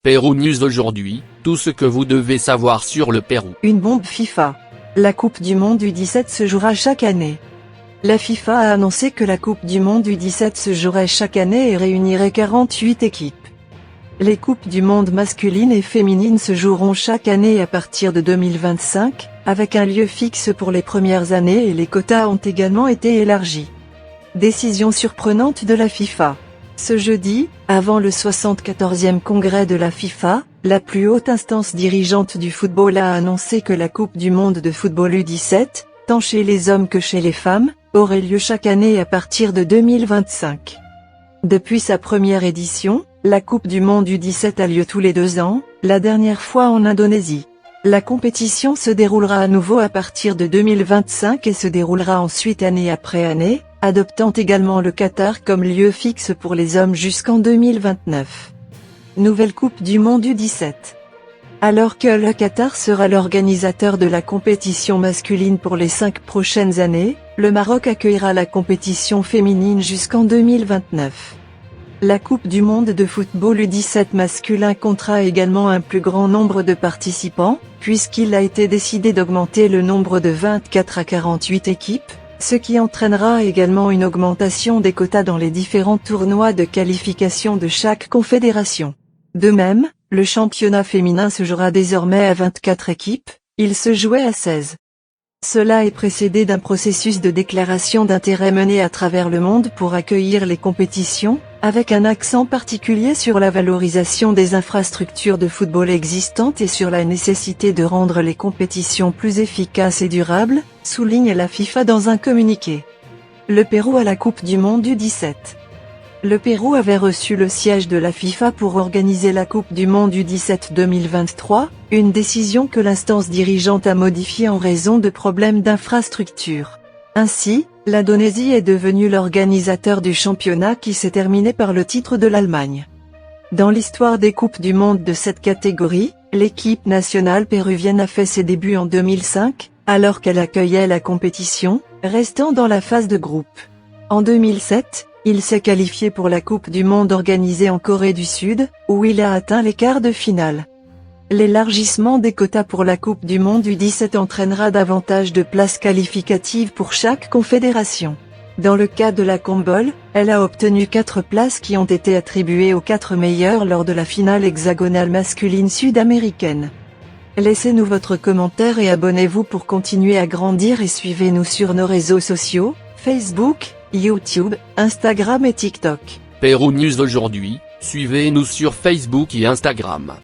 Pérou News aujourd'hui, tout ce que vous devez savoir sur le Pérou. Une bombe FIFA. La Coupe du Monde U17 se jouera chaque année. La FIFA a annoncé que la Coupe du Monde U17 se jouerait chaque année et réunirait 48 équipes. Les Coupes du Monde masculines et féminines se joueront chaque année à partir de 2025, avec un lieu fixe pour les premières années et les quotas ont également été élargis. Décision surprenante de la FIFA. Ce jeudi, avant le 74e congrès de la FIFA, la plus haute instance dirigeante du football a annoncé que la Coupe du Monde de football U17, tant chez les hommes que chez les femmes, aurait lieu chaque année à partir de 2025. Depuis sa première édition, la Coupe du Monde U17 a lieu tous les 2 ans, la dernière fois en Indonésie. La compétition se déroulera à nouveau à partir de 2025 et se déroulera ensuite année après année, adoptant également le Qatar comme lieu fixe pour les hommes jusqu'en 2029. Nouvelle Coupe du Monde U17. Alors que le Qatar sera l'organisateur de la compétition masculine pour les 5 prochaines années, le Maroc accueillera la compétition féminine jusqu'en 2029. La Coupe du Monde de football U17 masculin comptera également un plus grand nombre de participants, puisqu'il a été décidé d'augmenter le nombre de 24 à 48 équipes, ce qui entraînera également une augmentation des quotas dans les différents tournois de qualification de chaque confédération. De même, le championnat féminin se jouera désormais à 24 équipes, il se jouait à 16. Cela est précédé d'un processus de déclaration d'intérêt mené à travers le monde pour accueillir les compétitions, avec un accent particulier sur la valorisation des infrastructures de football existantes et sur la nécessité de rendre les compétitions plus efficaces et durables, souligne la FIFA dans un communiqué. Le Pérou à la Coupe du Monde U17. Le Pérou avait reçu le siège de la FIFA pour organiser la Coupe du Monde U17 2023, une décision que l'instance dirigeante a modifiée en raison de problèmes d'infrastructure. Ainsi, l'Indonésie est devenue l'organisateur du championnat qui s'est terminé par le titre de l'Allemagne. Dans l'histoire des Coupes du Monde de cette catégorie, l'équipe nationale péruvienne a fait ses débuts en 2005, alors qu'elle accueillait la compétition, restant dans la phase de groupe. En 2007, il s'est qualifié pour la Coupe du Monde organisée en Corée du Sud, où il a atteint les quarts de finale. L'élargissement des quotas pour la Coupe du Monde U17 entraînera davantage de places qualificatives pour chaque confédération. Dans le cas de la CONMEBOL, elle a obtenu 4 places qui ont été attribuées aux 4 meilleurs lors de la finale hexagonale masculine sud-américaine. Laissez-nous votre commentaire et abonnez-vous pour continuer à grandir et suivez-nous sur nos réseaux sociaux, Facebook, YouTube, Instagram et TikTok. Pérou News aujourd'hui, suivez-nous sur Facebook et Instagram.